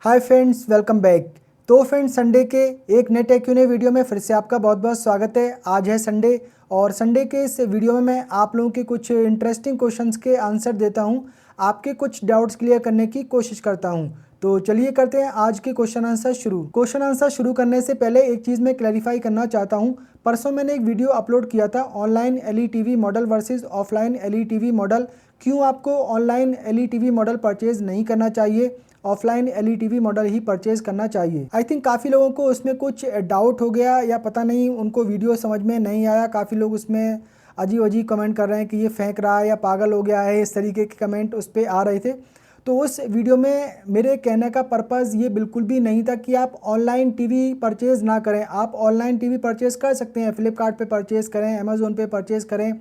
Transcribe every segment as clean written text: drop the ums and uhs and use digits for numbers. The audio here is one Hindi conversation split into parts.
Hi friends, welcome back. तो फ्रेंड्स, संडे के एक नए टेक क्यू&ए वीडियो में फिर से आपका बहुत बहुत स्वागत है। आज है संडे और संडे के इस वीडियो में मैं आप लोगों के कुछ इंटरेस्टिंग क्वेश्चंस के आंसर देता हूं, आपके कुछ डाउट्स क्लियर करने की कोशिश करता हूं। तो चलिए करते हैं आज के क्वेश्चन आंसर शुरू। क्वेश्चन आंसर शुरू करने से पहले एक चीज़ मैं क्लैरिफाई करना चाहता हूँ। परसों मैंने एक वीडियो अपलोड किया था, online LETV model versus offline LETV model. क्यों आपको ऑनलाइन एलईटीवी मॉडल परचेज नहीं करना चाहिए, ऑफलाइन एलईटीवी मॉडल ही परचेज करना चाहिए। आई थिंक काफ़ी लोगों को उसमें कुछ डाउट हो गया या पता नहीं, उनको वीडियो समझ में नहीं आया। काफ़ी लोग उसमें अजीब अजीब कमेंट कर रहे हैं कि ये फेंक रहा है या पागल हो गया है, इस तरीके के कमेंट उस पर आ रहे थे। तो उस वीडियो में मेरे कहने का पर्पज़ ये बिल्कुल भी नहीं था कि आप ऑनलाइन टीवी परचेज़ ना करें। आप ऑनलाइन टीवी परचेज़ कर सकते हैं, फ्लिपकार्ट पे परचेज़ करें, अमेज़ोन पे परचेज़ करें,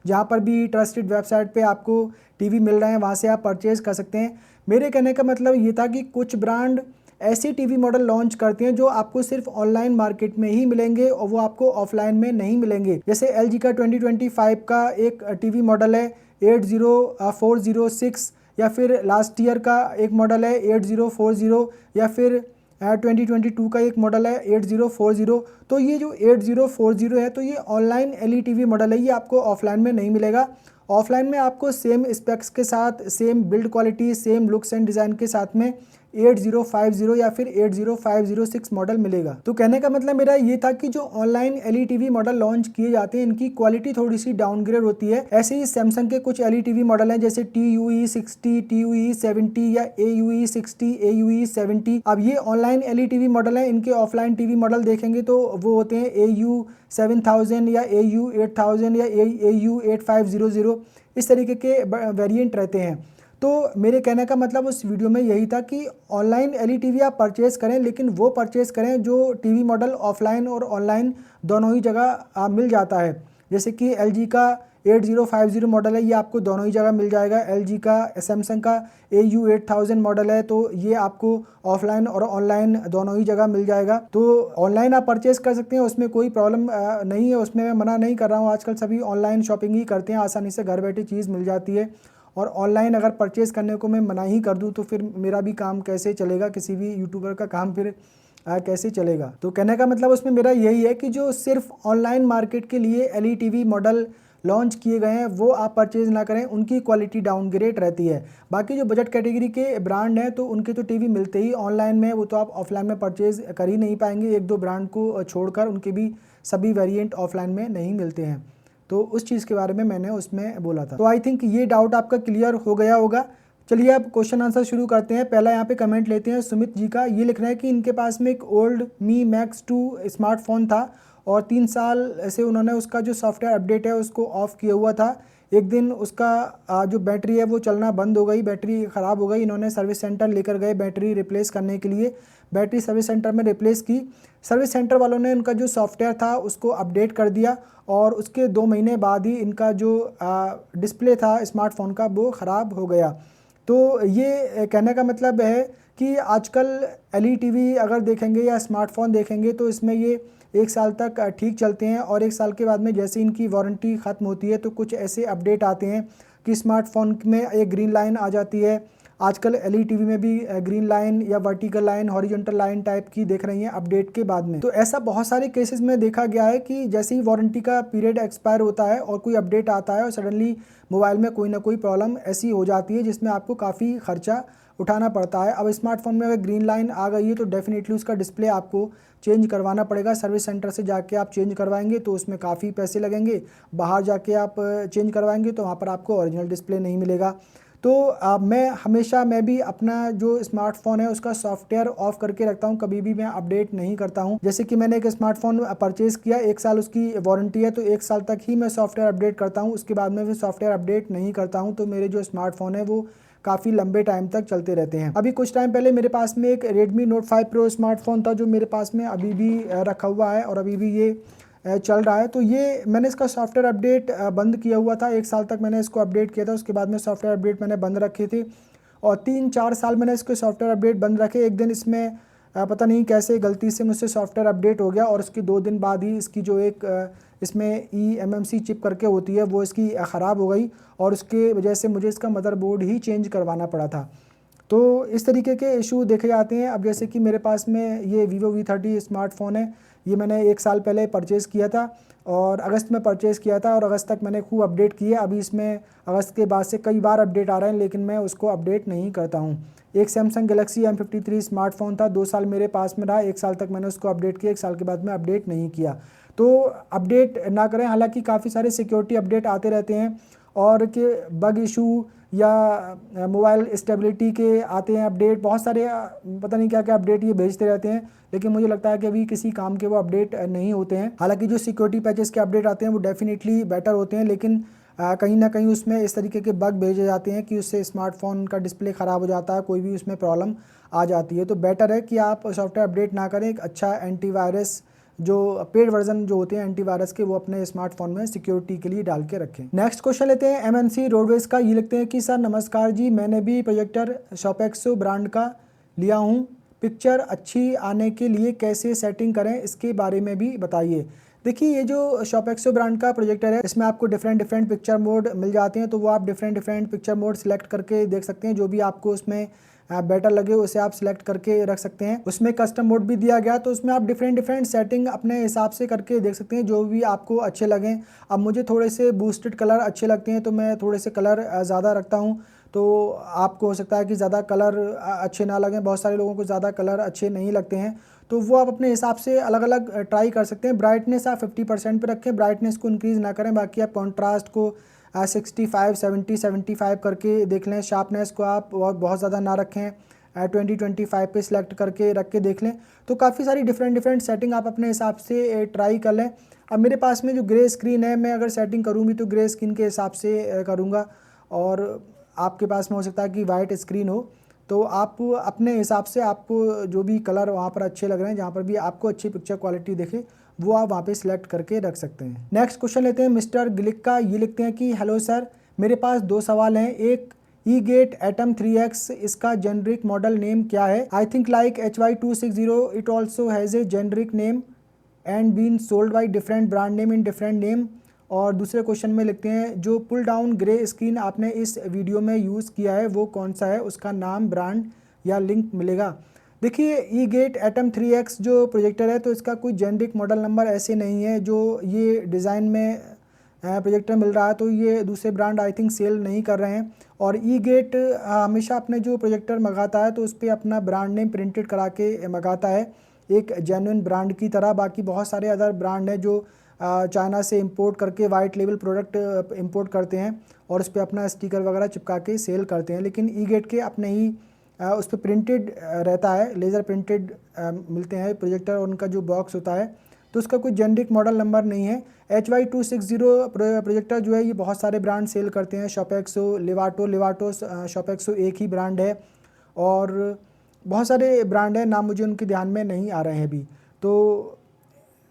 जहाँ पर भी ट्रस्टेड वेबसाइट पे आपको टीवी मिल रहे हैं वहाँ से आप परचेज़ कर सकते हैं। मेरे कहने का मतलब ये था कि कुछ ब्रांड ऐसे टीवी मॉडल लॉन्च करते हैं जो आपको सिर्फ ऑनलाइन मार्केट में ही मिलेंगे और वो आपको ऑफलाइन में नहीं मिलेंगे। जैसे एलजी का 2025 का एक टीवी मॉडल है 80406, या फिर लास्ट ईयर का एक मॉडल है 8040, या फिर 2022 का एक मॉडल है 8040। तो ये जो 8040 है तो ये ऑनलाइन एलईटीवी मॉडल है, ये आपको ऑफलाइन में नहीं मिलेगा। ऑफलाइन में आपको सेम स्पेक्स के साथ, same build quality, same looks and design के साथ में 8050 या फिर 80506 मॉडल मिलेगा। तो कहने का मतलब मेरा ये था कि जो ऑनलाइन एलईटीवी मॉडल लॉन्च किए जाते हैं इनकी क्वालिटी थोड़ी सी डाउनग्रेड होती है। ऐसे ही सैमसंग के कुछ एलईटीवी मॉडल हैं जैसे TUE60, TUE70 या AUE60, AUE70। अब ये ऑनलाइन एलईटीवी मॉडल हैं, इनके ऑफलाइन टीवी मॉडल देखेंगे तो वो होते हैं AU7000 या AU8000 या AU8500, इस तरीके के वेरिएंट रहते हैं। तो मेरे कहने का मतलब उस वीडियो में यही था कि ऑनलाइन एलईटीवी आप परचेज़ करें, लेकिन वो परचेज़ करें जो टीवी मॉडल ऑफलाइन और ऑनलाइन दोनों ही जगह मिल जाता है। जैसे कि एलजी का 8050 मॉडल है, ये आपको दोनों ही जगह मिल जाएगा। एलजी का, सैमसंग का AU8000 मॉडल है तो ये आपको ऑफलाइन और ऑनलाइन दोनों ही जगह मिल जाएगा। तो ऑनलाइन आप परचेज़ कर सकते हैं, उसमें कोई प्रॉब्लम नहीं है, उसमें मैं मना नहीं कर रहा हूँ। आजकल सभी ऑनलाइन शॉपिंग ही करते हैं, आसानी से घर बैठे चीज़ मिल जाती है। और ऑनलाइन अगर परचेज़ करने को मैं मना ही कर दूं तो फिर मेरा भी काम कैसे चलेगा, किसी भी यूट्यूबर का काम फिर कैसे चलेगा। तो कहने का मतलब उसमें मेरा यही है कि जो सिर्फ ऑनलाइन मार्केट के लिए एलईटीवी मॉडल लॉन्च किए गए हैं वो आप परचेज़ ना करें, उनकी क्वालिटी डाउनग्रेड रहती है। बाकी जो बजट कैटेगरी के ब्रांड हैं तो उनके तो टीवी मिलते ही ऑनलाइन में, वो तो आप ऑफलाइन में परचेज़ कर ही नहीं पाएंगे। एक दो ब्रांड को छोड़कर उनके भी सभी वेरिएंट ऑफलाइन में नहीं मिलते हैं। तो उस चीज़ के बारे में मैंने उसमें बोला था। तो आई थिंक ये डाउट आपका क्लियर हो गया होगा। चलिए अब क्वेश्चन आंसर शुरू करते हैं। पहला यहाँ पे कमेंट लेते हैं सुमित जी का। ये लिख रहे हैं कि इनके पास में एक ओल्ड मी मैक्स 2 स्मार्टफोन था और 3 साल से उन्होंने उसका जो सॉफ्टवेयर अपडेट है उसको ऑफ़ किया हुआ था। एक दिन उसका जो बैटरी है वो चलना बंद हो गई, बैटरी ख़राब हो गई। इन्होंने सर्विस सेंटर लेकर गए बैटरी रिप्लेस करने के लिए, बैटरी सर्विस सेंटर में रिप्लेस की। सर्विस सेंटर वालों ने उनका जो सॉफ्टवेयर था उसको अपडेट कर दिया और उसके 2 महीने बाद ही इनका जो डिस्प्ले था स्मार्टफोन का वो ख़राब हो गया। तो ये कहने का मतलब है कि आजकल एलईटीवी अगर देखेंगे या स्मार्टफोन देखेंगे तो इसमें ये 1 साल तक ठीक चलते हैं और 1 साल के बाद में जैसे इनकी वारंटी ख़त्म होती है तो कुछ ऐसे अपडेट आते हैं कि स्मार्टफोन में एक ग्रीन लाइन आ जाती है। आजकल एलईटीवी में भी ग्रीन लाइन या vertical line, horizontal line type की देख रही हैं अपडेट के बाद में। तो ऐसा बहुत सारे केसेस में देखा गया है कि जैसे ही वारंटी का पीरियड एक्सपायर होता है और कोई अपडेट आता है और सडनली मोबाइल में कोई ना कोई प्रॉब्लम ऐसी हो जाती है जिसमें आपको काफ़ी खर्चा उठाना पड़ता है। अब स्मार्टफोन में अगर ग्रीन लाइन आ गई है तो डेफिनेटली उसका डिस्प्ले आपको चेंज करवाना पड़ेगा। सर्विस सेंटर से जाके आप चेंज करवाएंगे तो उसमें काफ़ी पैसे लगेंगे, बाहर जाके आप चेंज करवाएंगे तो वहाँ पर आपको ओरिजिनल डिस्प्ले नहीं मिलेगा। तो मैं भी अपना जो स्मार्टफोन है उसका सॉफ्टवेयर ऑफ करके रखता हूँ, कभी भी मैं अपडेट नहीं करता हूँ। जैसे कि मैंने एक स्मार्टफोन परचेज़ किया, 1 साल उसकी वारंटी है तो 1 साल तक ही मैं सॉफ्टवेयर अपडेट करता हूँ, उसके बाद में फिर सॉफ्टवेयर अपडेट नहीं करता हूँ। तो मेरे जो स्मार्टफोन है वो काफ़ी लंबे टाइम तक चलते रहते हैं। अभी कुछ टाइम पहले मेरे पास में एक Redmi Note 5 Pro स्मार्टफोन था जो मेरे पास में अभी भी रखा हुआ है और अभी भी ये चल रहा है। तो ये मैंने इसका सॉफ्टवेयर अपडेट बंद किया हुआ था, 1 साल तक मैंने इसको अपडेट किया था, उसके बाद में सॉफ्टवेयर अपडेट मैंने बंद रखे थे और 3-4 साल मैंने इसके सॉफ्टवेयर अपडेट बंद रखे। एक दिन इसमें पता नहीं कैसे गलती से मुझसे सॉफ्टवेयर अपडेट हो गया और उसके 2 दिन बाद ही इसकी जो एक इसमें eMMC चिप करके होती है वो इसकी ख़राब हो गई और उसके वजह से मुझे इसका मदरबोर्ड ही चेंज करवाना पड़ा था। तो इस तरीके के इशू देखे जाते हैं। अब जैसे कि मेरे पास में ये Vivo V30 स्मार्टफ़ोन है, ये मैंने 1 साल पहले परचेज़ किया था और अगस्त में परचेज़ किया था और अगस्त तक मैंने खूब अपडेट किए। अभी इसमें अगस्त के बाद से कई बार अपडेट आ रहे हैं, लेकिन मैं उसको अपडेट नहीं करता हूँ। एक सैमसंग गैलेक्सी M53 स्मार्टफ़ोन था, 2 साल मेरे पास में रहा, 1 साल तक मैंने उसको अपडेट किया, 1 साल के बाद मैं अपडेट नहीं किया। तो अपडेट ना करें, हालाँकि काफ़ी सारे सिक्योरिटी अपडेट आते रहते हैं और के बग इशू या मोबाइल स्टेबिलिटी के आते हैं अपडेट, बहुत सारे पता नहीं क्या-क्या अपडेट ये भेजते रहते हैं, लेकिन मुझे लगता है कि अभी किसी काम के वो अपडेट नहीं होते हैं। हालाँकि जो सिक्योरिटी पैचेस के अपडेट आते हैं वो डेफ़िनिटली बेटर होते हैं, लेकिन कहीं न कहीं उसमें इस तरीके के बग भेजे जाते हैं कि उससे स्मार्टफ़ोन का डिस्प्ले ख़राब हो जाता है, कोई भी उसमें प्रॉब्लम आ जाती है। तो बेटर है कि आप सॉफ्टवेयर अपडेट ना करें, एक अच्छा एंटीवायरस जो पेड वर्जन जो होते हैं एंटीवायरस के, वो अपने स्मार्टफोन में सिक्योरिटी के लिए डाल के रखें। नेक्स्ट क्वेश्चन लेते हैं एमएनसी रोडवेज का। ये लिखते हैं कि सर नमस्कार जी, मैंने भी प्रोजेक्टर शॉपेक्सो ब्रांड का लिया हूँ, पिक्चर अच्छी आने के लिए कैसे सेटिंग करें, इसके बारे में भी बताइए। देखिए, ये जो शॉपेक्सो ब्रांड का प्रोजेक्टर है, इसमें आपको डिफरेंट पिक्चर मोड मिल जाते हैं, तो वो आप डिफरेंट पिक्चर मोड सिलेक्ट करके देख सकते हैं। जो भी आपको उसमें बेटर लगे उसे आप सिलेक्ट करके रख सकते हैं। उसमें कस्टम मोड भी दिया गया, तो उसमें आप डिफरेंट सेटिंग अपने हिसाब से करके देख सकते हैं, जो भी आपको अच्छे लगें। अब मुझे थोड़े से बूस्टेड कलर अच्छे लगते हैं, तो मैं थोड़े से कलर ज़्यादा रखता हूँ। तो आपको हो सकता है कि ज़्यादा कलर अच्छे ना लगें, बहुत सारे लोगों को ज़्यादा कलर अच्छे नहीं लगते हैं, तो वो आप अपने हिसाब से अलग-अलग ट्राई कर सकते हैं। ब्राइटनेस आप 50% पे रखें, ब्राइटनेस को इंक्रीज़ ना करें। बाकी आप कॉन्ट्रास्ट को 65, 70, 75 करके देख लें। शार्पनेस को आप बहुत ज़्यादा ना रखें, 20-25 पे सिलेक्ट करके रख के देख लें। तो काफ़ी सारी डिफरेंट सेटिंग आप अपने हिसाब से ट्राई कर लें। अब मेरे पास में जो ग्रे स्क्रीन है, मैं अगर सेटिंग करूँ भी तो ग्रे स्क्रीन के हिसाब से करूँगा, और आपके पास में हो सकता है कि वाइट स्क्रीन हो, तो आप अपने हिसाब से आपको जो भी कलर वहाँ पर अच्छे लग रहे हैं, जहाँ पर भी आपको अच्छी पिक्चर क्वालिटी दिखे, वो आप वहाँ पे सिलेक्ट करके रख सकते हैं। नेक्स्ट क्वेश्चन लेते हैं मिस्टर गिलिक का। ये लिखते हैं कि हेलो सर, मेरे पास 2 सवाल हैं। एक, ई-गेट एटम 3X, इसका जेनरिक मॉडल नेम क्या है? I think like HY260 it also has a generic name and been sold by different brand name in different name. और दूसरे क्वेश्चन में लिखते हैं, जो पुल डाउन ग्रे स्क्रीन आपने इस वीडियो में यूज़ किया है वो कौन सा है, उसका नाम, ब्रांड या लिंक मिलेगा? देखिए, ई-गेट एटम 3X जो प्रोजेक्टर है, तो इसका कोई जेनरिक मॉडल नंबर ऐसे नहीं है। जो ये डिज़ाइन में प्रोजेक्टर मिल रहा है, तो ये दूसरे ब्रांड आई थिंक सेल नहीं कर रहे हैं। और ई-गेट हमेशा अपने जो प्रोजेक्टर मंगाता है, तो उस पर अपना ब्रांड नेम प्रिंटेड करा के मंगाता है, एक जेन्युइन ब्रांड की तरह। बाकी बहुत सारे अदर ब्रांड हैं जो चाइना से इंपोर्ट करके वाइट लेबल प्रोडक्ट इंपोर्ट करते हैं और उस पर अपना स्टिकर वगैरह चिपका के सेल करते हैं। लेकिन ई-गेट के अपने ही उस पर प्रिंटेड रहता है, लेज़र प्रिंटेड मिलते हैं प्रोजेक्टर, और उनका जो बॉक्स होता है, तो उसका कोई जेनरिक मॉडल नंबर नहीं है। HY260 प्रोजेक्टर जो है, ये बहुत सारे ब्रांड सेल करते हैं, शॉपेक्सो, लिवाटो, शॉपेक्सो एक ही ब्रांड है, और बहुत सारे ब्रांड हैं, नाम मुझे उनके ध्यान में नहीं आ रहे हैं अभी। तो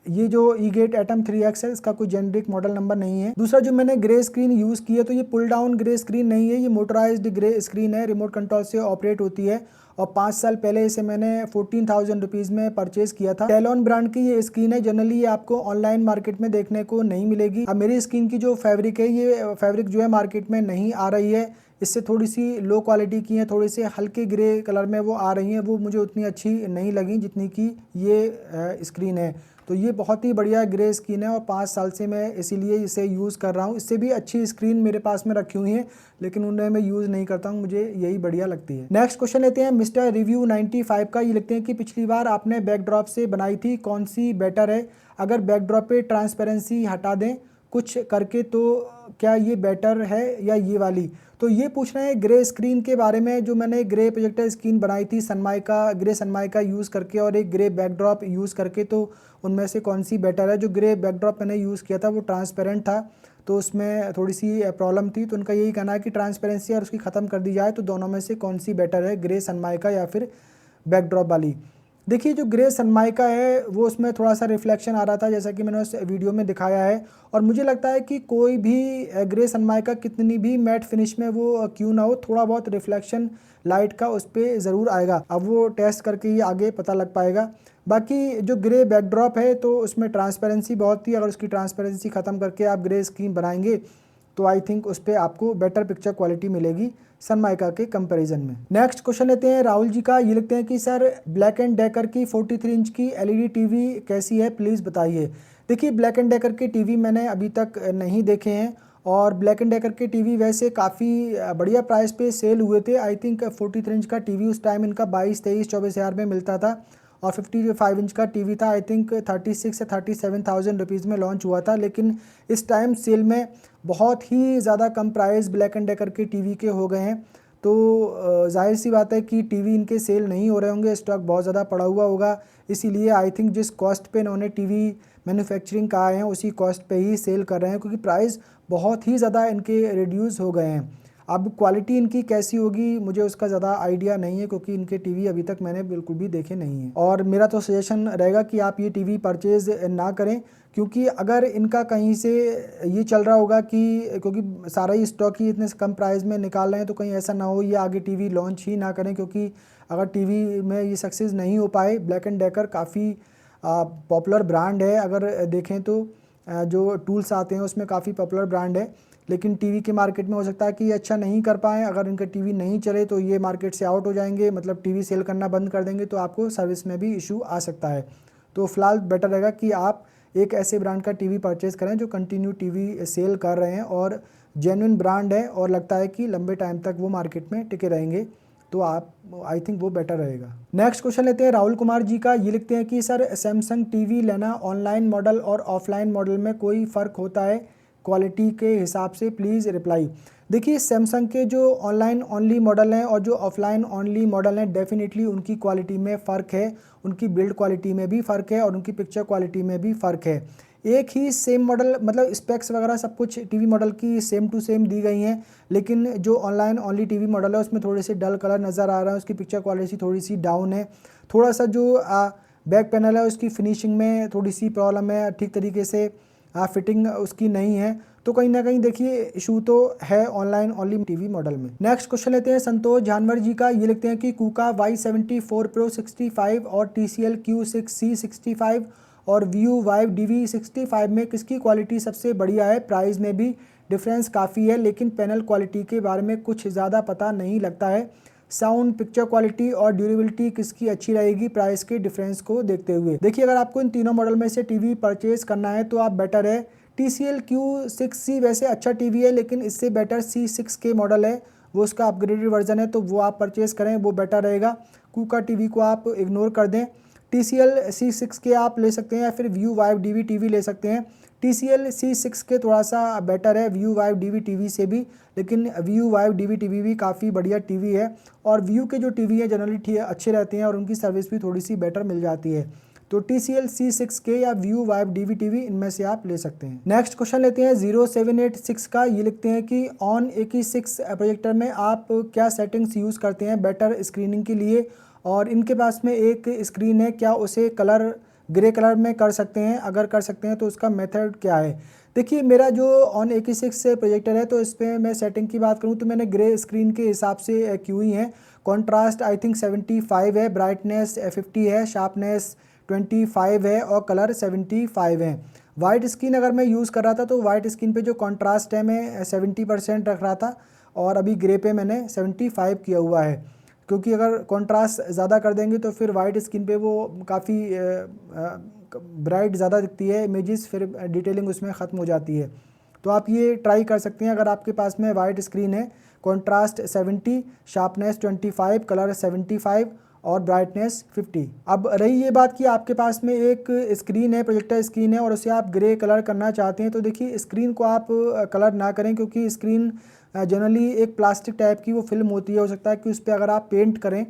ये जो ई-गेट एटम 3X है, इसका कोई जेनरिक मॉडल नंबर नहीं है। दूसरा, जो मैंने ग्रे स्क्रीन यूज़ की है, तो ये पुल डाउन ग्रे स्क्रीन नहीं है, ये मोटराइज्ड ग्रे स्क्रीन है, रिमोट कंट्रोल से ऑपरेट होती है, और 5 साल पहले इसे मैंने 14,000 रुपीज़ में परचेज़ किया था। टेलॉन ब्रांड की ये स्क्रीन है, जनरली ये आपको ऑनलाइन मार्केट में देखने को नहीं मिलेगी। अब मेरी स्क्रीन की जो फैब्रिक है, ये फैब्रिक जो है मार्केट में नहीं आ रही है, इससे थोड़ी सी लो क्वालिटी की है, थोड़ी से हल्के ग्रे कलर में वो आ रही हैं, वो मुझे उतनी अच्छी नहीं लगी जितनी कि ये स्क्रीन है। तो ये बहुत ही बढ़िया ग्रे स्क्रीन है, और 5 साल से मैं इसीलिए इसे यूज़ कर रहा हूँ। इससे भी अच्छी स्क्रीन मेरे पास में रखी हुई है, लेकिन उन्हें मैं यूज़ नहीं करता हूँ, मुझे यही बढ़िया लगती है। नेक्स्ट क्वेश्चन लेते हैं मिस्टर रिव्यू 95 का। ये लिखते हैं कि पिछली बार आपने बैकड्रॉप से बनाई थी, कौन सी बेटर है? अगर बैकड्रॉप पे ट्रांसपेरेंसी हटा दें कुछ करके, तो क्या ये बेटर है या ये वाली? तो ये पूछ रहे हैं ग्रे स्क्रीन के बारे में। जो मैंने ग्रे प्रोजेक्टर स्क्रीन बनाई थी सनमाइका, ग्रे सनमाइका यूज़ करके और एक ग्रे बैकड्रॉप यूज़ करके, तो उनमें से कौन सी बेटर है? जो ग्रे बैकड्रॉप मैंने यूज़ किया था वो ट्रांसपेरेंट था, तो उसमें थोड़ी सी प्रॉब्लम थी, तो उनका यही कहना है कि ट्रांसपेरेंसी और उसकी ख़त्म कर दी जाए, तो दोनों में से कौन सी बेटर है, ग्रे सनमाइका या फिर बैकड्रॉप वाली? देखिए, जो ग्रे सनमाइका है वो उसमें थोड़ा सा रिफ्लेक्शन आ रहा था, जैसा कि मैंने उस वीडियो में दिखाया है, और मुझे लगता है कि कोई भी ग्रे सनमाइका कितनी भी मैट फिनिश में वो क्यों ना हो, थोड़ा बहुत रिफ्लेक्शन लाइट का उस पर ज़रूर आएगा। अब वो टेस्ट करके ही आगे पता लग पाएगा। बाकी जो ग्रे बैकड्रॉप है, तो उसमें ट्रांसपेरेंसी बहुत थी, अगर उसकी ट्रांसपेरेंसी ख़त्म करके आप ग्रे स्क्रीन बनाएंगे तो आई थिंक उस पर आपको बेटर पिक्चर क्वालिटी मिलेगी सनमाइका के कंपैरिजन में। नेक्स्ट क्वेश्चन लेते हैं राहुल जी का। ये लिखते हैं कि सर ब्लैक एंड डेकर की 43 इंच की एलईडी टीवी कैसी है, प्लीज़ बताइए। देखिए ब्लैक एंड डेकर के टीवी मैंने अभी तक नहीं देखे हैं, और ब्लैक एंड डेकर के टीवी वैसे काफ़ी बढ़िया प्राइस पे सेल हुए थे। आई थिंक 43 इंच का टीवी उस टाइम इनका 22-23-24 हज़ार में मिलता था, और 55 इंच का टीवी था आई थिंक 36 से 37,000 रुपीज़ में लॉन्च हुआ था। लेकिन इस टाइम सेल में बहुत ही ज़्यादा कम प्राइस ब्लैक एंड डेकर के टीवी के हो गए हैं, तो जाहिर सी बात है कि टीवी इनके सेल नहीं हो रहे होंगे, स्टॉक बहुत ज़्यादा पड़ा हुआ होगा। इसीलिए आई थिंक जिस कॉस्ट पे इन्होंने टीवी मैन्युफैक्चरिंग कहा है उसी कॉस्ट पे ही सेल कर रहे हैं, क्योंकि प्राइस बहुत ही ज़्यादा इनके रिड्यूस हो गए हैं। अब क्वालिटी इनकी कैसी होगी मुझे उसका ज़्यादा आइडिया नहीं है, क्योंकि इनके टीवी अभी तक मैंने बिल्कुल भी देखे नहीं हैं। और मेरा तो सजेशन रहेगा कि आप ये टीवी परचेज़ ना करें, क्योंकि अगर इनका कहीं से ये चल रहा होगा कि क्योंकि सारा ही स्टॉक ही इतने कम प्राइस में निकाल रहे हैं, तो कहीं ऐसा ना हो ये आगे टीवी लॉन्च ही ना करें, क्योंकि अगर टीवी में ये सक्सेस नहीं हो पाए, ब्लैक एंड डेकर काफ़ी पॉपुलर ब्रांड है। अगर देखें तो जो टूल्स आते हैं उसमें काफ़ी पॉपुलर ब्रांड है, लेकिन टीवी के मार्केट में हो सकता है कि ये अच्छा नहीं कर पाएँ। अगर इनका टीवी नहीं चले तो ये मार्केट से आउट हो जाएंगे, मतलब टीवी सेल करना बंद कर देंगे, तो आपको सर्विस में भी इशू आ सकता है। तो फिलहाल बेटर रहेगा कि आप एक ऐसे ब्रांड का टीवी परचेज़ करें जो कंटिन्यू टीवी सेल कर रहे हैं और जेन्युइन ब्रांड है, और लगता है कि लंबे टाइम तक वो मार्केट में टिके रहेंगे, तो आप आई थिंक वो बेटर रहेगा। नेक्स्ट क्वेश्चन लेते हैं राहुल कुमार जी का। ये लिखते हैं कि सर सैमसंग टीवी लेना ऑनलाइन मॉडल और ऑफलाइन मॉडल में कोई फ़र्क होता है क्वालिटी के हिसाब से, प्लीज़ रिप्लाई। देखिए सैमसंग के जो ऑनलाइन ओनली मॉडल हैं और जो ऑफलाइन ओनली मॉडल हैं, डेफिनेटली उनकी क्वालिटी में फ़र्क है, उनकी बिल्ड क्वालिटी में भी फ़र्क है और उनकी पिक्चर क्वालिटी में भी फ़र्क है। एक ही सेम मॉडल, मतलब स्पेक्स वगैरह सब कुछ टीवी मॉडल की सेम टू सेम दी गई हैं, लेकिन जो ऑनलाइन ओनली टीवी मॉडल है उसमें थोड़े से डल कलर नज़र आ रहा है, उसकी पिक्चर क्वालिटी थोड़ी सी डाउन है, थोड़ा सा जो बैक पैनल है उसकी फिनिशिंग में थोड़ी सी प्रॉब्लम है, ठीक तरीके से फिटिंग उसकी नहीं है, तो कहीं ना कहीं देखिए इशू तो है ऑनलाइन ओनली टीवी मॉडल में। नेक्स्ट क्वेश्चन लेते हैं संतोष जानवर जी का। ये लिखते हैं कि कूका Y74 Pro 65 और TCL Q6C 65 और व्यू वाइव DV 65 में किसकी क्वालिटी सबसे बढ़िया है? प्राइस में भी डिफरेंस काफ़ी है, लेकिन पैनल क्वालिटी के बारे में कुछ ज़्यादा पता नहीं लगता है। साउंड, पिक्चर क्वालिटी और ड्यूरेबिलिटी किसकी अच्छी रहेगी प्राइस के डिफरेंस को देखते हुए? देखिए अगर आपको इन तीनों मॉडल में से टीवी परचेज करना है तो आप बेटर है TCL Q6C, वैसे अच्छा टीवी है लेकिन इससे बेटर C6 के मॉडल है, वो उसका अपग्रेडेड वर्जन है, तो वो आप परचेज़ करें, वो बेटर रहेगा। कूका टीवी को आप इग्नोर कर दें। TCL C6 के आप ले सकते हैं या फिर व्यू वाइव DV टीवी ले सकते हैं। TCL C6 के थोड़ा सा बेटर है व्यू वाइव DV टीवी से भी, लेकिन व्यू वाइव DV टीवी भी काफ़ी बढ़िया टीवी है, और व्यू के जो टीवी है जनरली अच्छे रहते हैं और उनकी सर्विस भी थोड़ी सी बेटर मिल जाती है। तो TCL C6 के या व्यू वाइव DV टीवी इनमें से आप ले सकते हैं। नेक्स्ट क्वेश्चन लेते हैं 0786 का। ये लिखते हैं कि ऑन 86 प्रोजेक्टर में आप क्या सेटिंग्स यूज़ करते हैं बेटर स्क्रीनिंग के लिए, और इनके पास में एक स्क्रीन है, क्या उसे कलर ग्रे कलर में कर सकते हैं? अगर कर सकते हैं तो उसका मेथड क्या है? देखिए मेरा जो ऑन 86 प्रोजेक्टर है तो इस पर मैं सेटिंग की बात करूं तो मैंने ग्रे स्क्रीन के हिसाब से की हुई है। कॉन्ट्रास्ट आई थिंक 75 है, ब्राइटनेस 50 है, शार्पनेस 25 है और कलर 75 है। वाइट स्क्रीन अगर मैं यूज़ कर रहा था तो वाइट स्क्रीन पे जो कॉन्ट्रास्ट है मैं 70% रख रहा था, और अभी ग्रे पे मैंने 75 किया हुआ है, क्योंकि अगर कॉन्ट्रास्ट ज़्यादा कर देंगे तो फिर वाइट स्क्रीन पे वो काफ़ी ब्राइट ज़्यादा दिखती है इमेजेस, फिर डिटेलिंग उसमें ख़त्म हो जाती है। तो आप ये ट्राई कर सकते हैं अगर आपके पास में वाइट स्क्रीन है, कॉन्ट्रास्ट 70, शार्पनेस 25, कलर 75 और ब्राइटनेस 50। अब रही ये बात कि आपके पास में एक स्क्रीन है, प्रोजेक्टर स्क्रीन है, और उसे आप ग्रे कलर करना चाहते हैं, तो देखिए स्क्रीन को आप कलर ना करें, क्योंकि स्क्रीन जनरली एक प्लास्टिक टाइप की वो फिल्म होती है, हो सकता है कि उस पर अगर आप पेंट करें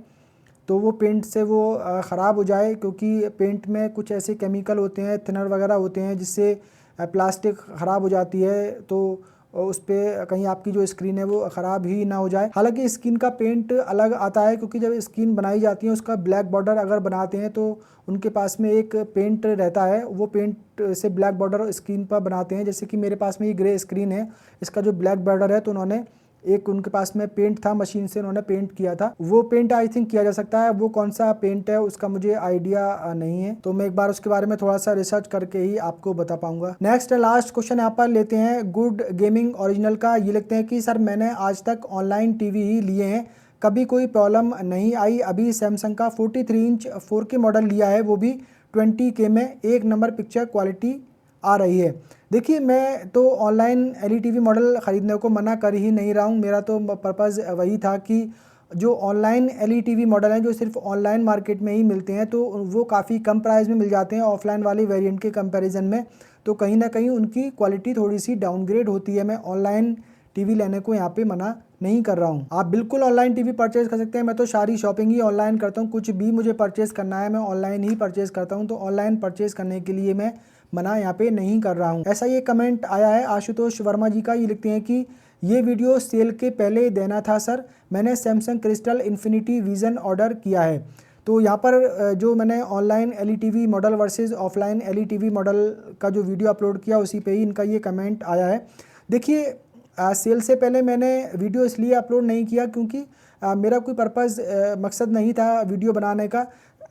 तो वो पेंट से वो ख़राब हो जाए, क्योंकि पेंट में कुछ ऐसे केमिकल होते हैं, थिनर वगैरह होते हैं, जिससे प्लास्टिक ख़राब हो जाती है, तो उस पर कहीं आपकी जो स्क्रीन है वो ख़राब ही ना हो जाए। हालांकि स्क्रीन का पेंट अलग आता है, क्योंकि जब स्क्रीन बनाई जाती है उसका ब्लैक बॉर्डर अगर बनाते हैं तो उनके पास में एक पेंट रहता है, वो पेंट से ब्लैक बॉर्डर स्क्रीन पर बनाते हैं। जैसे कि मेरे पास में ये ग्रे स्क्रीन है, इसका जो ब्लैक बॉर्डर है तो उन्होंने एक उनके पास में पेंट था, मशीन से उन्होंने पेंट किया था, वो पेंट आई थिंक किया जा सकता है। वो कौन सा पेंट है उसका मुझे आइडिया नहीं है, तो मैं एक बार उसके बारे में थोड़ा सा रिसर्च करके ही आपको बता पाऊंगा। नेक्स्ट लास्ट क्वेश्चन यहाँ पर लेते हैं गुड गेमिंग ओरिजिनल का। ये लिखते हैं कि सर मैंने आज तक ऑनलाइन टीवी ही लिए हैं, कभी कोई प्रॉब्लम नहीं आई। अभी सैमसंग का 43 इंच 4K मॉडल लिया है, वो भी 20K में, एक नंबर पिक्चर क्वालिटी आ रही है। देखिए मैं तो ऑनलाइन एलईडी मॉडल ख़रीदने को मना कर ही नहीं रहा हूँ। मेरा तो पर्पज़ वही था कि जो ऑनलाइन एलईडी मॉडल हैं जो सिर्फ ऑनलाइन मार्केट में ही मिलते हैं, तो वो काफ़ी कम प्राइस में मिल जाते हैं ऑफलाइन वाली वेरिएंट के कंपैरिजन में, तो कहीं ना कहीं उनकी क्वालिटी थोड़ी सी डाउनग्रेड होती है। मैं ऑनलाइन टीवी लेने को यहाँ पे मना नहीं कर रहा हूँ, आप बिल्कुल ऑनलाइन टीवी परचेज़ कर सकते हैं। मैं तो सारी शॉपिंग ही ऑनलाइन करता हूँ, कुछ भी मुझे परचेज़ करना है मैं ऑनलाइन ही परचेज़ करता हूँ, तो ऑनलाइन परचेज़ करने के लिए मैं मना यहाँ पे नहीं कर रहा हूँ। ऐसा ये कमेंट आया है आशुतोष वर्मा जी का। ये लिखते हैं कि ये वीडियो सेल के पहले देना था सर, मैंने Samsung crystal infinity vision order किया है। तो यहाँ पर जो मैंने online LED model versus offline LED model का जो वीडियो अपलोड किया उसी पे ही इनका ये कमेंट आया है। देखिए सेल से पहले मैंने वीडियो इसलिए अपलोड नहीं किया क्योंकि मेरा कोई पर्पज़ मकसद नहीं था वीडियो बनाने का।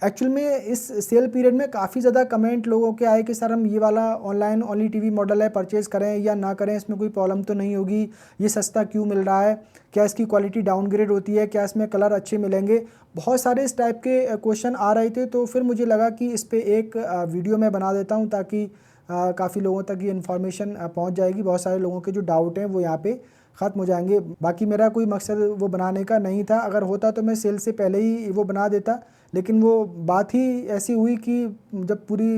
एक्चुअल में इस सेल पीरियड में काफ़ी ज़्यादा कमेंट लोगों के आए कि सर हम ये वाला ऑनलाइन ओनली टीवी मॉडल है, परचेज़ करें या ना करें, इसमें कोई प्रॉब्लम तो नहीं होगी, ये सस्ता क्यों मिल रहा है, क्या इसकी क्वालिटी डाउनग्रेड होती है, क्या इसमें कलर अच्छे मिलेंगे, बहुत सारे इस टाइप के क्वेश्चन आ रहे थे। तो फिर मुझे लगा कि इस पर एक वीडियो मैं बना देता हूँ ताकि काफ़ी लोगों तक ये इन्फॉर्मेशन पहुँच जाएगी, बहुत सारे लोगों के जो डाउट हैं वो यहाँ पे ख़त्म हो जाएंगे। बाकी मेरा कोई मकसद वो बनाने का नहीं था, अगर होता तो मैं सेल से पहले ही वो बना देता, लेकिन वो बात ही ऐसी हुई कि जब पूरी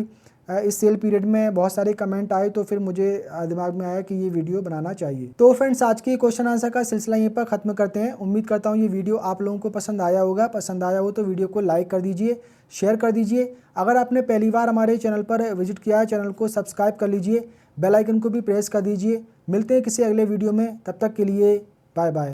इस सेल पीरियड में बहुत सारे कमेंट आए तो फिर मुझे दिमाग में आया कि ये वीडियो बनाना चाहिए। तो फ्रेंड्स आज के क्वेश्चन आंसर का सिलसिला यहीं पर ख़त्म करते हैं। उम्मीद करता हूँ ये वीडियो आप लोगों को पसंद आया होगा, पसंद आया हो तो वीडियो को लाइक कर दीजिए, शेयर कर दीजिए। अगर आपने पहली बार हमारे चैनल पर विजिट किया है, चैनल को सब्सक्राइब कर लीजिए, बेल आइकन को भी प्रेस कर दीजिए। मिलते हैं किसी अगले वीडियो में, तब तक के लिए बाय बाय।